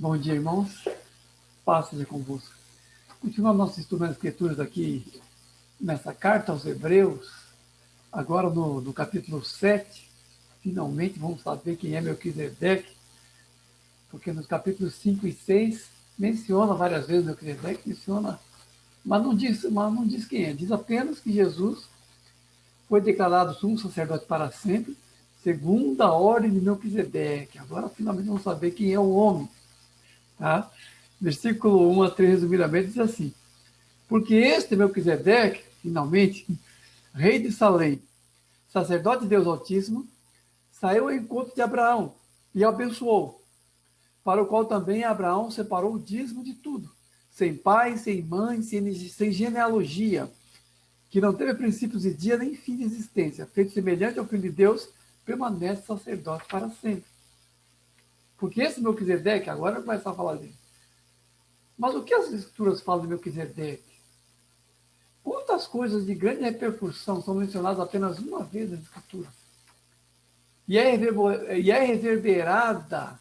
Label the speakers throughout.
Speaker 1: Bom dia, irmãos. Paz seja convosco. Continuamos nosso estudo nas Escrituras aqui nessa carta aos Hebreus, agora no capítulo 7. Finalmente vamos saber quem é Melquisedeque, porque nos capítulos 5 e 6 menciona várias vezes Melquisedeque, mas não diz quem é. Diz apenas que Jesus foi declarado sumo sacerdote para sempre, segundo a ordem de Melquisedeque. Agora finalmente vamos saber quem é o homem. Tá? Versículo 1 a 3, resumidamente, diz assim: porque este Melquisedeque, finalmente, rei de Salém, sacerdote de Deus Altíssimo, saiu ao encontro de Abraão e o abençoou, para o qual também Abraão separou o dízimo de tudo, sem pai, sem mãe, sem genealogia, que não teve princípios de dia nem fim de existência, feito semelhante ao Filho de Deus, permanece sacerdote para sempre. Porque esse Melquisedeque, agora vai começar a falar dele. Mas o que as Escrituras falam de Melquisedeque? Quantas coisas de grande repercussão são mencionadas apenas uma vez na Escritura? E é reverberada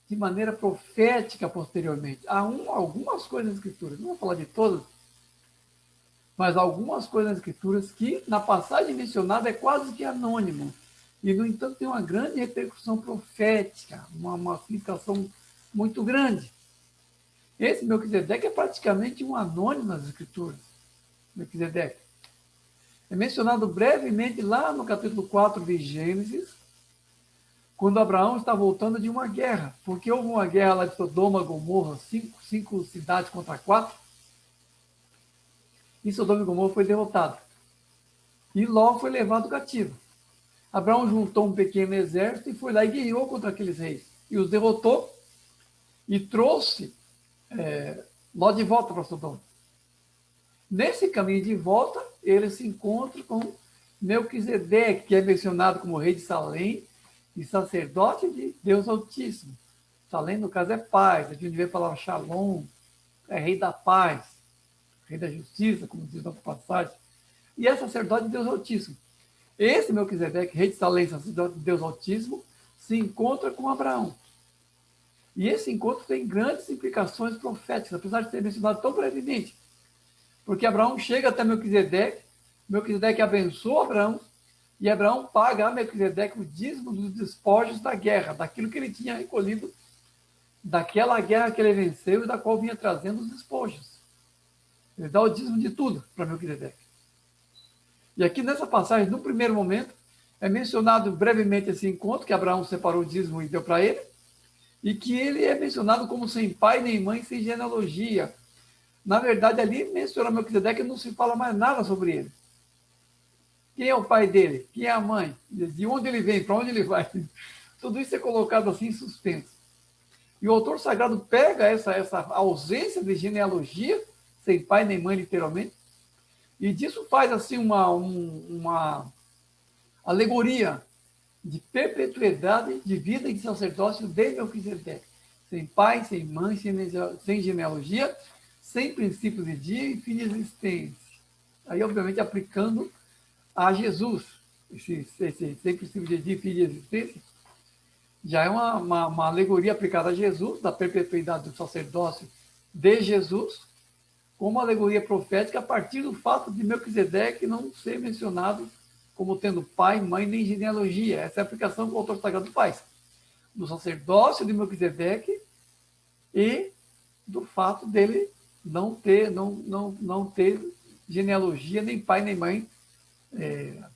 Speaker 1: de maneira profética posteriormente. Há algumas coisas nas Escrituras, não vou falar de todas, mas algumas coisas nas Escrituras que, na passagem mencionada, é quase que anônimo. E, no entanto, tem uma grande repercussão profética, uma significação muito grande. Esse Melquisedeque é praticamente um anônimo nas Escrituras. Melquisedeque. É mencionado brevemente lá no capítulo 4 de Gênesis, quando Abraão está voltando de uma guerra, porque houve uma guerra lá de Sodoma, Gomorra, cinco cidades contra 4, e Sodoma e Gomorra foi derrotado. E Ló foi levado cativo. Abraão juntou um pequeno exército e foi lá e guerreou contra aqueles reis, e os derrotou, e trouxe Ló de volta para Sodoma. Nesse caminho de volta, ele se encontra com Melquisedeque, que é mencionado como rei de Salém e sacerdote de Deus Altíssimo. Salém, no caso, é paz, a gente vê a palavra Shalom, é rei da paz, rei da justiça, como diz na passagem, e é sacerdote de Deus Altíssimo. Esse Melquisedeque, rei de Salém, sacerdote de Deus Altíssimo, se encontra com Abraão. E esse encontro tem grandes implicações proféticas, apesar de ter mencionado tão brevemente. Porque Abraão chega até Melquisedeque abençoa Abraão, e Abraão paga a Melquisedeque o dízimo dos despojos da guerra, daquilo que ele tinha recolhido, daquela guerra que ele venceu e da qual vinha trazendo os despojos. Ele dá o dízimo de tudo para Melquisedeque. E aqui nessa passagem, no primeiro momento, é mencionado brevemente esse encontro, que Abraão separou o dízimo e deu para ele, e que ele é mencionado como sem pai nem mãe, sem genealogia. Na verdade, ali menciona Melquisedeque e não se fala mais nada sobre ele. Quem é o pai dele? Quem é a mãe? De onde ele vem? Para onde ele vai? Tudo isso é colocado assim em suspenso. E o autor sagrado pega essa ausência de genealogia, sem pai nem mãe, literalmente, e disso faz assim uma alegoria de perpetuidade de vida e de sacerdócio de Melquisedeque. Sem pai, sem mãe, sem genealogia, sem princípios de dia e fim de existência. Aí, obviamente, aplicando a Jesus, esse sem princípio de dia e fim de existência, já é uma alegoria aplicada a Jesus, da perpetuidade do sacerdócio de Jesus, como uma alegoria profética a partir do fato de Melquisedeque não ser mencionado como tendo pai, mãe, nem genealogia. Essa é a aplicação que o autor sagrado faz. Do sacerdócio de Melquisedeque e do fato dele não ter genealogia, nem pai, nem mãe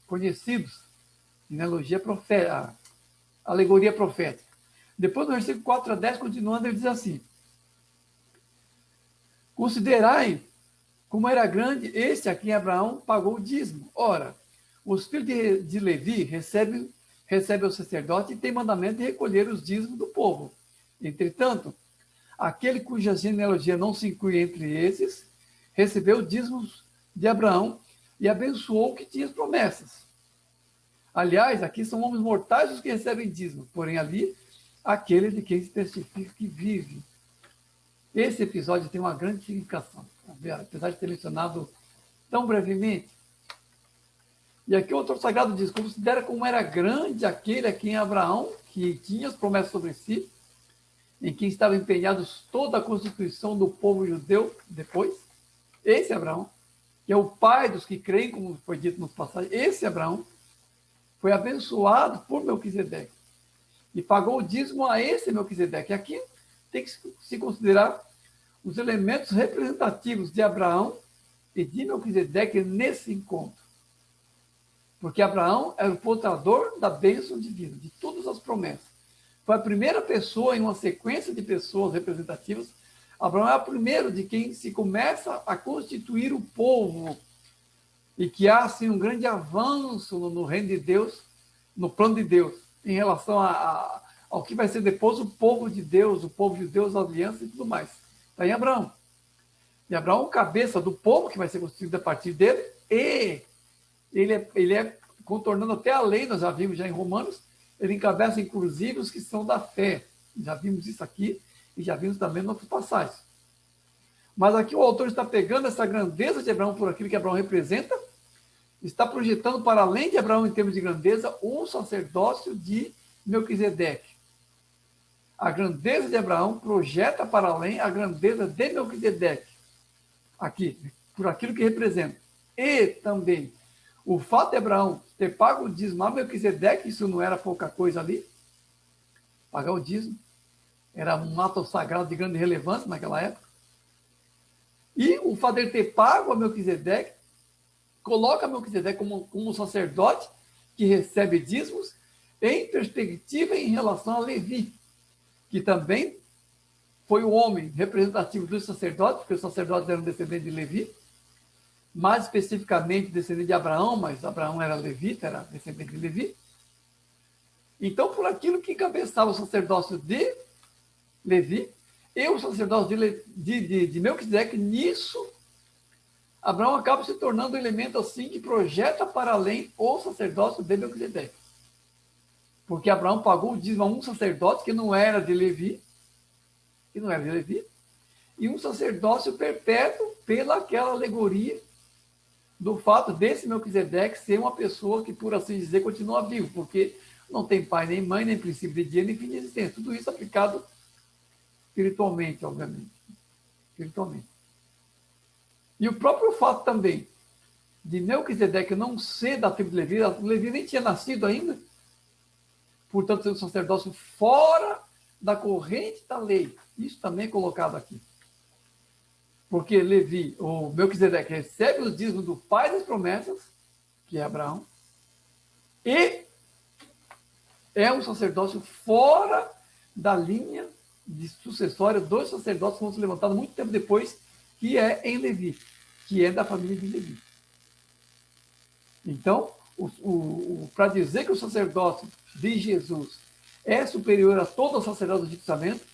Speaker 1: conhecidos. Genealogia profética, alegoria profética. Depois, no versículo 4 a 10, continuando, ele diz assim: considerai como era grande este a quem Abraão pagou o dízimo. Ora, os filhos de Levi recebem o sacerdote e têm mandamento de recolher os dízimos do povo. Entretanto, aquele cuja genealogia não se inclui entre esses, recebeu dízimos de Abraão e abençoou o que tinha as promessas. Aliás, aqui são homens mortais os que recebem dízimo, porém ali, aquele de quem se testifica que vive. Esse episódio tem uma grande significação, apesar de ter mencionado tão brevemente. E aqui o autor sagrado diz: considera como era grande aquele a quem Abraão, que tinha as promessas sobre si, em quem estava empenhada toda a constituição do povo judeu depois. Esse Abraão, que é o pai dos que creem, como foi dito nos passagens, esse Abraão foi abençoado por Melquisedeque e pagou o dízimo a esse Melquisedeque. Aqui tem que se considerar os elementos representativos de Abraão e de Melquisedeque nesse encontro. Porque Abraão era o portador da bênção divina, de todas as promessas. Foi a primeira pessoa em uma sequência de pessoas representativas. Abraão é o primeiro de quem se começa a constituir o povo e que há assim um grande avanço no reino de Deus, no plano de Deus, em relação ao que vai ser depois o povo de Deus, a aliança e tudo mais. Está em Abraão. E Abraão, cabeça do povo que vai ser constituído a partir dele, e ele é contornando até a lei, nós já vimos já em Romanos, ele encabeça inclusive os que são da fé. Já vimos isso aqui e já vimos também em outras passagens. Mas aqui o autor está pegando essa grandeza de Abraão por aquilo que Abraão representa, está projetando para além de Abraão em termos de grandeza o sacerdócio de Melquisedeque. A grandeza de Abraão projeta para além a grandeza de Melquisedeque, aqui, por aquilo que representa. E também o fato de Abraão ter pago o dízimo a Melquisedeque, isso não era pouca coisa ali, pagar o dízimo, era um ato sagrado de grande relevância naquela época. E o fato de ele ter pago a Melquisedeque, coloca Melquisedeque como um sacerdote que recebe dízimos em perspectiva em relação a Levi, que também foi o homem representativo dos sacerdotes, porque os sacerdotes eram descendentes de Levi, mais especificamente descendente de Abraão, mas Abraão era levita, era descendente de Levi. Então, por aquilo que encabeçava o sacerdócio de Levi e o sacerdócio de Melquisedeque, nisso, Abraão acaba se tornando um elemento assim que projeta para além o sacerdócio de Melquisedeque. Porque Abraão pagou o dízimo a um sacerdote que não era de Levi, e um sacerdócio perpétuo pela aquela alegoria do fato desse Melquisedeque ser uma pessoa que, por assim dizer, continua vivo, porque não tem pai, nem mãe, nem princípio de dia, nem fim de existência. Tudo isso aplicado espiritualmente, obviamente. Espiritualmente. E o próprio fato também de Melquisedeque não ser da tribo de Levi, Levi nem tinha nascido ainda, portanto, ser um sacerdócio fora da corrente da lei. Isso também é colocado aqui. Porque Levi, ou Melquisedeque, recebe os dízimos do pai das promessas, que é Abraão, e é um sacerdócio fora da linha de sucessória dos sacerdotes que vão se levantar muito tempo depois, que é em Levi, que é da família de Levi. Então, para dizer que o sacerdócio de Jesus é superior a todo o sacerdócio do Antigo Testamento,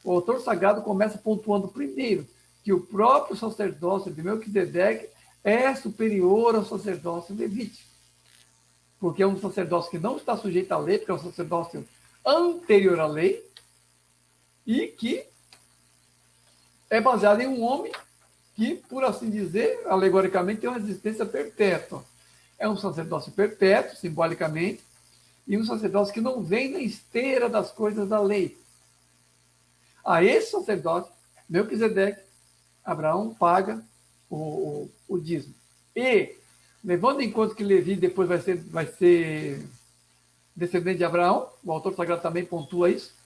Speaker 1: o autor sagrado começa pontuando primeiro que o próprio sacerdócio de Melquisedeque é superior ao sacerdócio levítico, porque é um sacerdócio que não está sujeito à lei, porque é um sacerdócio anterior à lei, e que é baseado em um homem que, por assim dizer, alegoricamente, tem uma existência perpétua. É um sacerdócio perpétuo, simbolicamente, e um sacerdócio que não vem na esteira das coisas da lei. A esse sacerdote, Melquisedeque, Abraão paga o dízimo. E, levando em conta que Levi depois vai ser descendente de Abraão, o autor sagrado também pontua isso,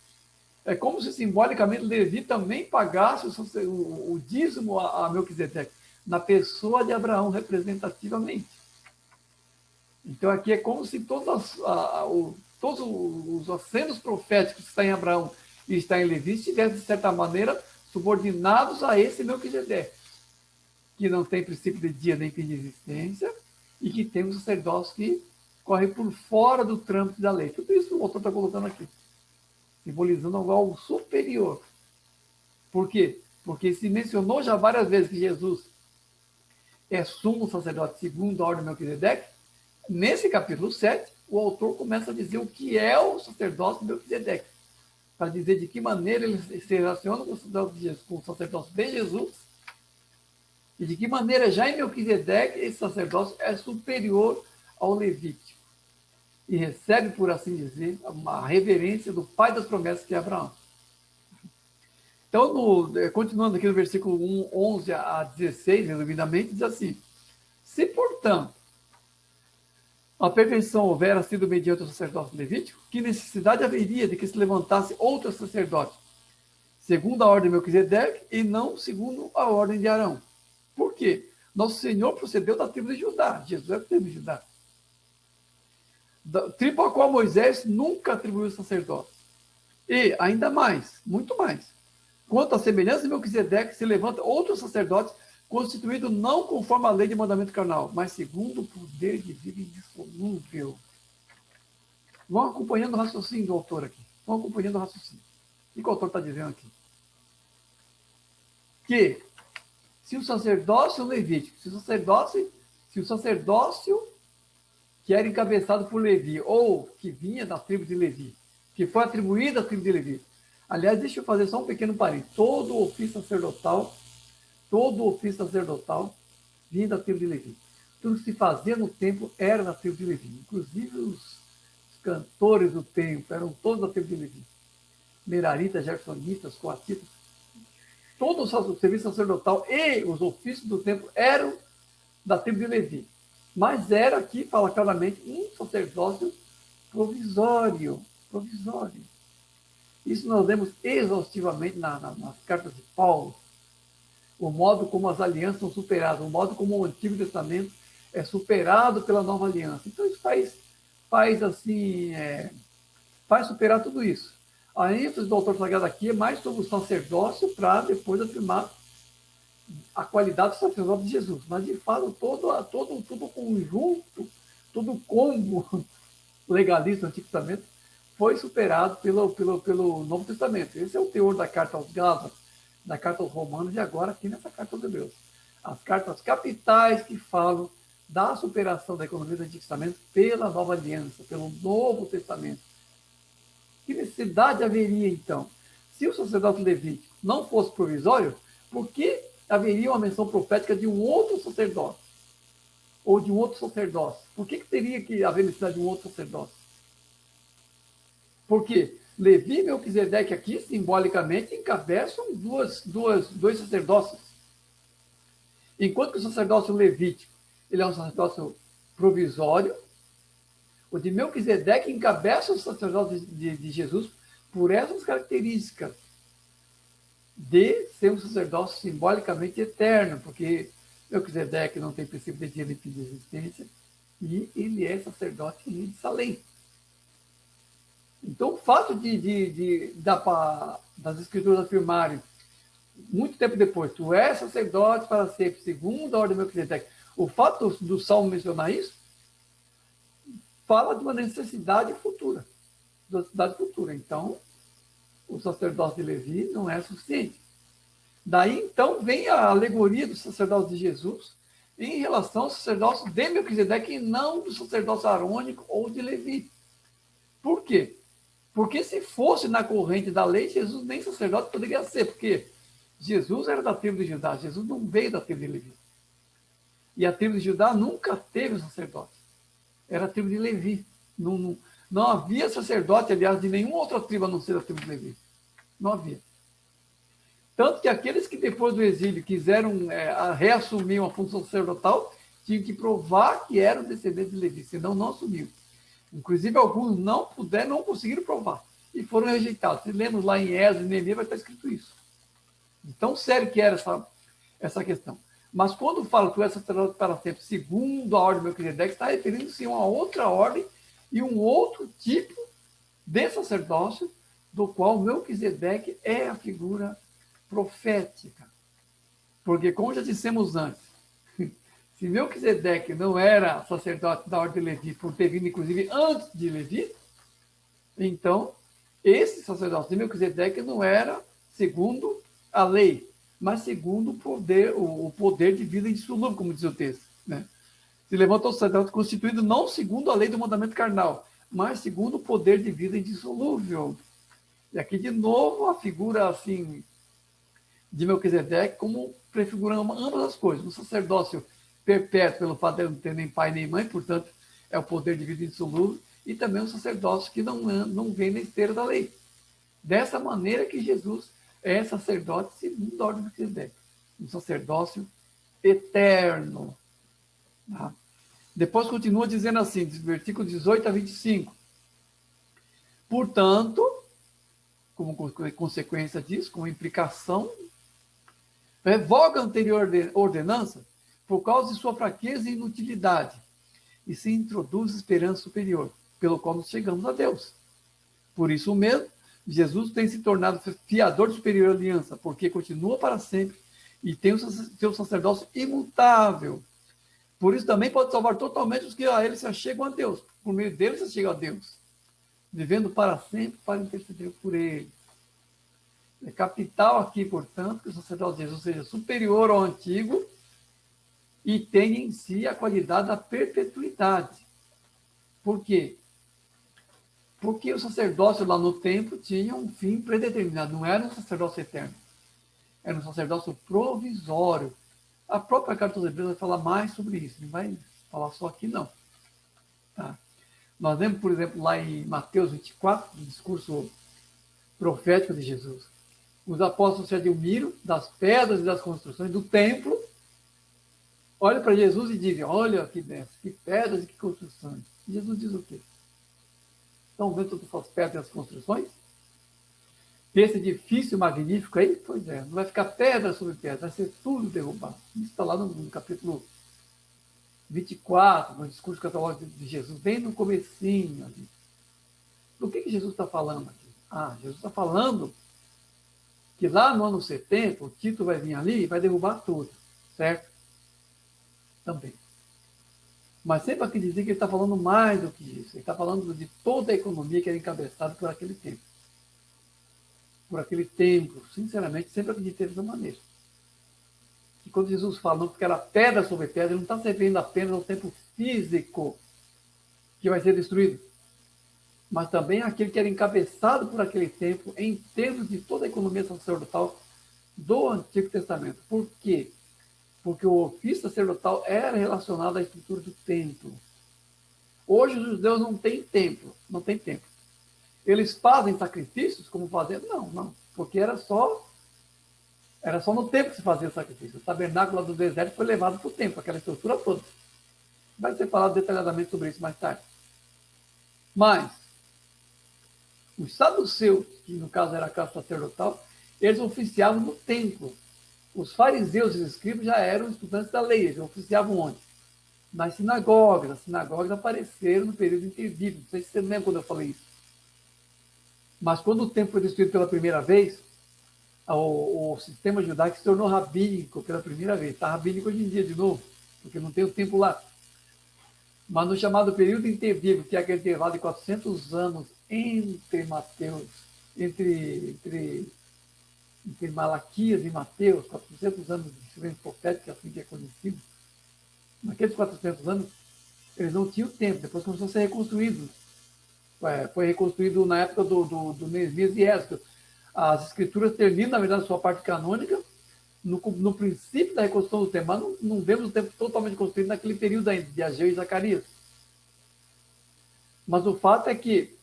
Speaker 1: é como se simbolicamente Levi também pagasse o dízimo a Melquisedeque, na pessoa de Abraão, representativamente. Então aqui é como se todos os acenos proféticos que estão em Abraão e estão em Levi estivessem, de certa maneira, subordinados a esse Melquisedeque, que não tem princípio de dia nem fim de existência e que tem um sacerdócio que corre por fora do trâmite da lei. Tudo isso o autor está colocando aqui, simbolizando algo superior. Por quê? Porque se mencionou já várias vezes que Jesus é sumo sacerdote segundo a ordem de Melquisedeque. Nesse capítulo 7, o autor começa a dizer o que é o sacerdócio de Melquisedeque, para dizer de que maneira ele se relaciona com o sacerdócio de Jesus e de que maneira já em Melquisedeque esse sacerdócio é superior ao levítico e recebe, por assim dizer, uma reverência do pai das promessas, que é Abraão. Então, continuando aqui no versículo 11 a 16, resumidamente, diz assim: se, portanto, a perfeição houvera sido mediante o sacerdócio levítico, que necessidade haveria de que se levantasse outro sacerdote, segundo a ordem de Melquisedeque, e não segundo a ordem de Arão? Por quê? Nosso Senhor procedeu da tribo de Judá. Jesus é da tribo de Judá. Da tribo a qual Moisés nunca atribuiu sacerdócio. E, ainda mais, muito mais, quanto à semelhança de Melquisedeque, se levanta outro sacerdote, constituído não conforme a lei de mandamento carnal, mas segundo o poder de vida indissolúvel. Vão acompanhando o raciocínio do autor aqui. Vão acompanhando o raciocínio. O que o autor está dizendo aqui? Que se o sacerdócio levítico, se o sacerdócio que era encabeçado por Levi, ou que vinha da tribo de Levi, que foi atribuído à tribo de Levi. Aliás, deixa eu fazer só um pequeno parênteses. Todo o ofício sacerdotal vinha da tribo de Levi. Tudo que se fazia no templo era da tribo de Levi. Inclusive os cantores do templo eram todos da tribo de Levi. Meraritas, Gersonitas, Coatitas. Todo o serviço sacerdotal e os ofícios do templo eram da tribo de Levi. Mas era aqui, fala claramente, um sacerdócio provisório. Isso nós vemos exaustivamente nas cartas de Paulo. O modo como as alianças são superadas, o modo como o Antigo Testamento é superado pela Nova Aliança. Então isso faz superar tudo isso. A ênfase do autor sagrado aqui é mais sobre o sacerdócio para depois afirmar a qualidade do sacerdócio de Jesus. Mas, de fato, todo o conjunto, todo o combo legalista do Antigo Testamento foi superado pelo Novo Testamento. Esse é o teor da carta aos Gálatas, da carta aos Romanos e agora aqui nessa carta aos Hebreus. As cartas capitais que falam da superação da economia do Antigo Testamento pela Nova Aliança, pelo Novo Testamento. Que necessidade haveria, então? Se o sacerdócio levítico não fosse provisório, por que haveria uma menção profética de um outro sacerdócio? Ou de um outro sacerdócio? Por que teria que haver necessidade de um outro sacerdócio? Porque Levi e Melquisedeque aqui, simbolicamente, encabeçam dois sacerdócios. Enquanto que o sacerdócio levítico ele é um sacerdócio provisório, o de Melquisedeque encabeça o sacerdócio de Jesus por essas características de ser um sacerdócio simbolicamente eterno, porque Melquisedeque não tem princípio de dia nem fim de existência, e ele é sacerdote de Salém. Então, o fato das escrituras afirmarem, muito tempo depois, tu és sacerdote para sempre, segundo a ordem de Melquisedeque, o fato do Salmo mencionar isso, fala de uma necessidade futura. Então, o sacerdócio de Levi não é suficiente. Daí, então, vem a alegoria do sacerdócio de Jesus em relação ao sacerdócio de Melquisedeque e não do sacerdócio arônico ou de Levi. Por quê? Porque se fosse na corrente da lei, Jesus nem sacerdote poderia ser, porque Jesus era da tribo de Judá, Jesus não veio da tribo de Levi. E a tribo de Judá nunca teve sacerdote. Era a tribo de Levi. Não havia sacerdote, aliás, de nenhuma outra tribo a não ser a tribo de Levi. Não havia. Tanto que aqueles que depois do exílio quiseram reassumir uma função sacerdotal, tinham que provar que eram descendentes de Levi, senão não assumiam. Inclusive, alguns não conseguiram provar e foram rejeitados. Se lemos lá em Esdras e Neemias, vai estar escrito isso. Então, sério que era essa questão. Mas quando fala que tu és sacerdote para sempre, segundo a ordem de Melquisedeque, está referindo-se a uma outra ordem e um outro tipo de sacerdócio, do qual Melquisedeque é a figura profética. Porque, como já dissemos antes, se Melquisedeque não era sacerdote da ordem de Levi, por ter vindo, inclusive, antes de Levi, então, esse sacerdote de Melquisedeque não era segundo a lei, mas segundo o poder de vida indissolúvel, como diz o texto. Né? Se levantou o sacerdote constituído não segundo a lei do mandamento carnal, mas segundo o poder de vida indissolúvel. E aqui, de novo, a figura assim de Melquisedeque como prefigurando ambas as coisas. O sacerdócio perpétuo, pelo fato de não ter nem pai nem mãe, portanto, é o poder de vida indissolúvel, e também um sacerdócio que não vem na esteira da lei. Dessa maneira que Jesus é sacerdote segundo a ordem de Melquisedeque, um sacerdócio eterno. Tá? Depois continua dizendo assim, versículo 18 a 25. Portanto, como consequência disso, como implicação, revoga a anterior ordenança por causa de sua fraqueza e inutilidade, e se introduz esperança superior, pelo qual nos chegamos a Deus. Por isso mesmo, Jesus tem se tornado fiador de superior aliança, porque continua para sempre e tem o seu sacerdócio imutável. Por isso também pode salvar totalmente os que a ele se achegam a Deus. Por meio dele se chega a Deus, vivendo para sempre para interceder por ele. É capital aqui, portanto, que o sacerdócio de Jesus seja superior ao antigo e tenha em si a qualidade da perpetuidade. Por quê? Porque o sacerdócio lá no templo tinha um fim predeterminado, não era um sacerdócio eterno, era um sacerdócio provisório. A própria carta aos Hebreus vai falar mais sobre isso, não vai falar só aqui não. Tá? Nós vemos, por exemplo, lá em Mateus 24, o discurso profético de Jesus. Os apóstolos se admiram das pedras e das construções do templo, olham para Jesus e dizem, olha que pedras e que construções. E Jesus diz o quê? Estão vendo todas essas pedras e as construções? Esse edifício magnífico aí? Pois é, não vai ficar pedra sobre pedra, vai ser tudo derrubado. Isso está lá no capítulo 24, no discurso catológico de Jesus, bem no comecinho ali. Do que Jesus está falando aqui? Ah, Jesus está falando que lá no ano 70, o Tito vai vir ali e vai derrubar tudo, certo? Também. Mas sempre aqui dizer que ele está falando mais do que isso. Ele está falando de toda a economia que era encabeçada por aquele tempo. Por aquele templo. Sinceramente, sempre acreditei dessa maneira. E quando Jesus fala que era pedra sobre pedra, ele não está se referindo apenas ao templo físico que vai ser destruído, mas também aquele que era encabeçado por aquele templo em termos de toda a economia sacerdotal do Antigo Testamento. Por quê? Porque o ofício sacerdotal era relacionado à estrutura do templo. Hoje os judeus não têm templo, não tem templo. Eles fazem sacrifícios como fazer? Não, porque era só no templo que se fazia o sacrifício. O tabernáculo lá do deserto foi levado para o templo, aquela estrutura toda. Vai ser falado detalhadamente sobre isso mais tarde. Mas os saduceus, que no caso era a classe sacerdotal, eles oficiavam no templo. Os fariseus e os escribas já eram estudantes da lei, eles oficiavam onde? Nas sinagogas. As sinagogas apareceram no período interbíblico. Não sei se você lembra quando eu falei isso. Mas quando o templo foi destruído pela primeira vez, o sistema judaico se tornou rabínico pela primeira vez. Está rabínico hoje em dia de novo, porque não tem o templo lá. Mas no chamado período interbíblico, que é aquele intervalo de 400 anos entre Mateus, entre Malaquias e Mateus, 400 anos de silêncio profético, assim que é conhecido, naqueles 400 anos, eles não tinham tempo, depois começou a ser reconstruído. Foi reconstruído na época do Neemias e Esdras. As escrituras terminam, na verdade, a sua parte canônica, no princípio da reconstrução do templo, mas não vemos o templo totalmente construído naquele período ainda, de Ageu e Zacarias. Mas o fato é que,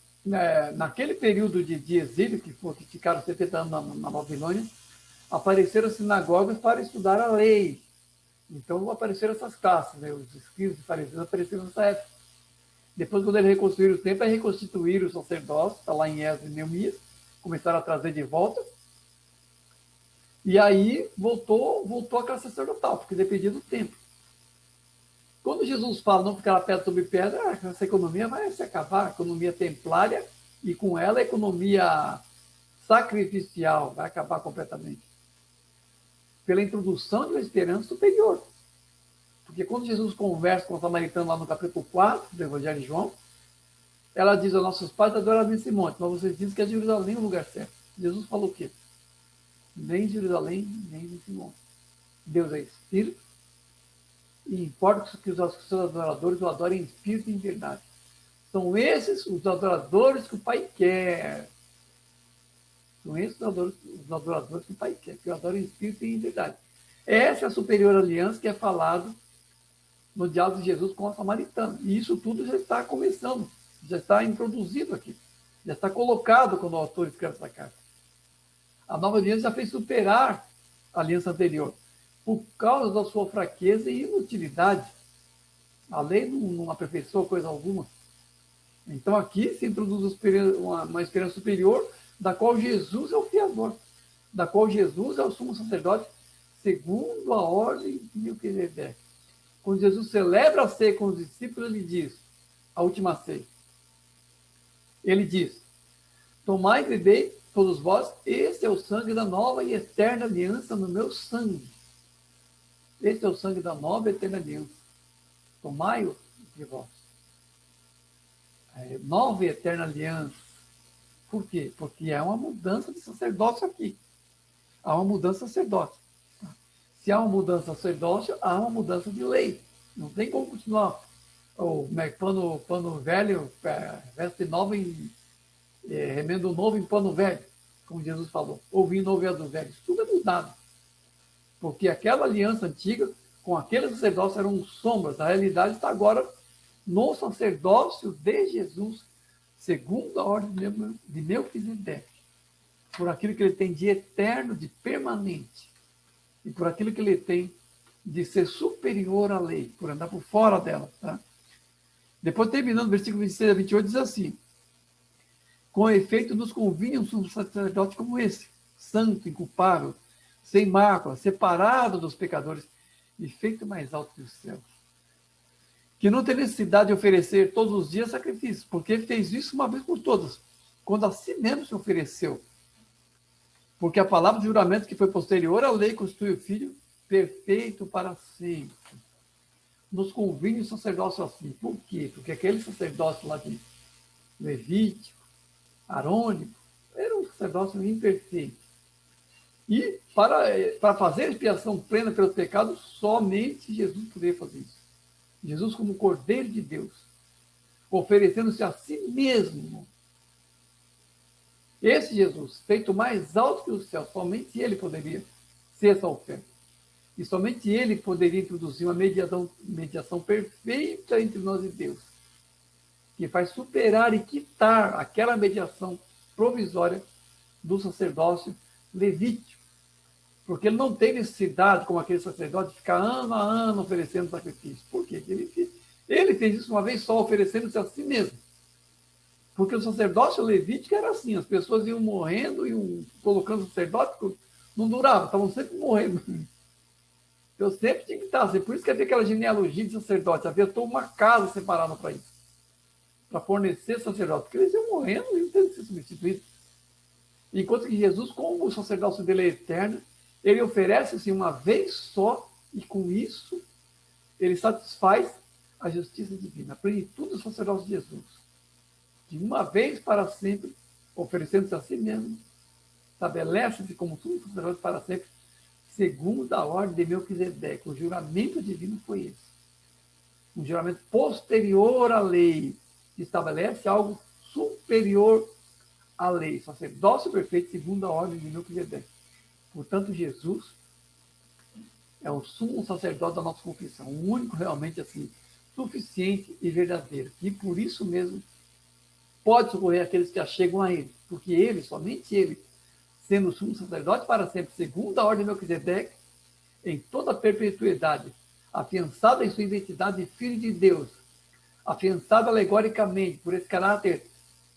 Speaker 1: naquele período de exílio, que ficaram 70 anos na Babilônia, apareceram sinagogas para estudar a lei. Então apareceram essas classes, né? Os escribas e fariseus apareceram nessa época. Depois, quando eles reconstruíram o templo, reconstituíram o sacerdócio, está lá em Esdras e Neemias, começaram a trazer de volta. E aí voltou a classe sacerdotal, porque dependia do templo. Quando Jesus fala não ficar pedra sobre pedra, essa economia vai se acabar, a economia templária, e com ela a economia sacrificial vai acabar completamente. Pela introdução de uma esperança superior. Porque quando Jesus conversa com o samaritano lá no capítulo 4 do Evangelho de João, ela diz aos nossos pais adoravam nesse monte, mas vocês dizem que é Jerusalém o lugar certo. Jesus falou o quê? Nem Jerusalém, nem nesse monte. Deus é Espírito, e importa que os seus adoradores o adorem em Espírito e em verdade. São esses os adoradores que o Pai quer. São esses os adoradores que o Pai quer, que o adorem em Espírito e em verdade. Essa é a superior aliança que é falado no diálogo de Jesus com a samaritana. E isso tudo já está começando, já está introduzido aqui, já está colocado quando o autor escreve essa carta. A nova aliança já fez superar a aliança anterior, por causa da sua fraqueza e inutilidade. A lei não aperfeiçoa coisa alguma. Então aqui se introduz uma esperança superior, da qual Jesus é o fiador, da qual Jesus é o sumo sacerdote, segundo a ordem de Melquisedeque. Quando Jesus celebra a ceia com os discípulos, ele diz, a última ceia, ele diz, tomai e bebei todos vós, este é o sangue da nova e eterna aliança no meu sangue. Este é o sangue da nova e eterna aliança. Tomai-o de vós. Nova e eterna aliança. Por quê? Porque há uma mudança de sacerdócio aqui. Há uma mudança de sacerdócio. Se há uma mudança de sacerdócio, há uma mudança de lei. Não tem como continuar pano velho, veste nova em remendo novo em pano velho, como Jesus falou. Ou vinho novo em do velho. Isso tudo é mudado. Porque aquela aliança antiga, com aquele sacerdócio, eram sombras. A realidade está agora no sacerdócio de Jesus, segundo a ordem de Melquisedeque, por aquilo que ele tem de eterno, de permanente, e por aquilo que ele tem de ser superior à lei, por andar por fora dela. Tá? Depois, terminando, versículo 26 a 28, diz assim, com efeito nos convinha um sacerdote como esse, santo, inculpável, sem mácula, separado dos pecadores, e feito mais alto que os céus, que não tem necessidade de oferecer todos os dias sacrifícios, porque ele fez isso uma vez por todas, quando a si mesmo se ofereceu. Porque a palavra de juramento que foi posterior à lei constitui o Filho perfeito para sempre. Nos convinha o sacerdócio assim. Por quê? Porque aquele sacerdócio lá de Levítico, Arônico, era um sacerdócio imperfeito. E para fazer expiação plena pelos pecados, somente Jesus poderia fazer isso. Jesus como Cordeiro de Deus, oferecendo-se a si mesmo. Esse Jesus, feito mais alto que o céu, somente ele poderia ser essa oferta. E somente ele poderia introduzir uma mediação perfeita entre nós e Deus, que faz superar e quitar aquela mediação provisória do sacerdócio levítico. Porque ele não tem necessidade, como aquele sacerdote, de ficar ano a ano oferecendo sacrifício. Por quê? Ele fez isso uma vez só, oferecendo-se a si mesmo. Porque o sacerdócio levítico era assim, as pessoas iam morrendo, iam colocando o sacerdote, não durava, estavam sempre morrendo. Eu sempre tinha que estar assim. Por isso que havia aquela genealogia de sacerdote, havia toda uma casa separada para isso, para fornecer sacerdote, porque eles iam morrendo e não tendo que ser substituídos. Enquanto que Jesus, como o sacerdócio dele é eterno, ele oferece-se uma vez só, e com isso ele satisfaz a justiça divina, a plenitude do sacerdócio de Jesus. De uma vez para sempre, oferecendo-se a si mesmo, estabelece-se como sumo sacerdote para sempre, segundo a ordem de Melquisedeque. O juramento divino foi esse. Um juramento posterior à lei, que estabelece algo superior à lei. Sacerdócio perfeito, segundo a ordem de Melquisedeque. Portanto, Jesus é o sumo sacerdote da nossa confissão, o único realmente assim, suficiente e verdadeiro. E por isso mesmo pode socorrer aqueles que achegam a ele, porque ele, somente ele, sendo o sumo sacerdote para sempre, segundo a ordem de Melquisedeque, em toda a perpetuidade, afiançado em sua identidade de filho de Deus, afiançado alegoricamente por esse caráter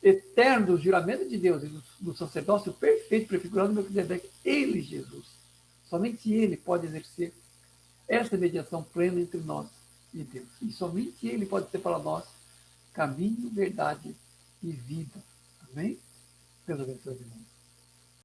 Speaker 1: eterno do juramento de Deus e do sacerdócio perfeito prefigurado no Melquisedeque, ele, Jesus, somente ele pode exercer essa mediação plena entre nós e Deus. E somente ele pode ser para nós caminho, verdade e vida. Amém? Deus abençoe, irmãos.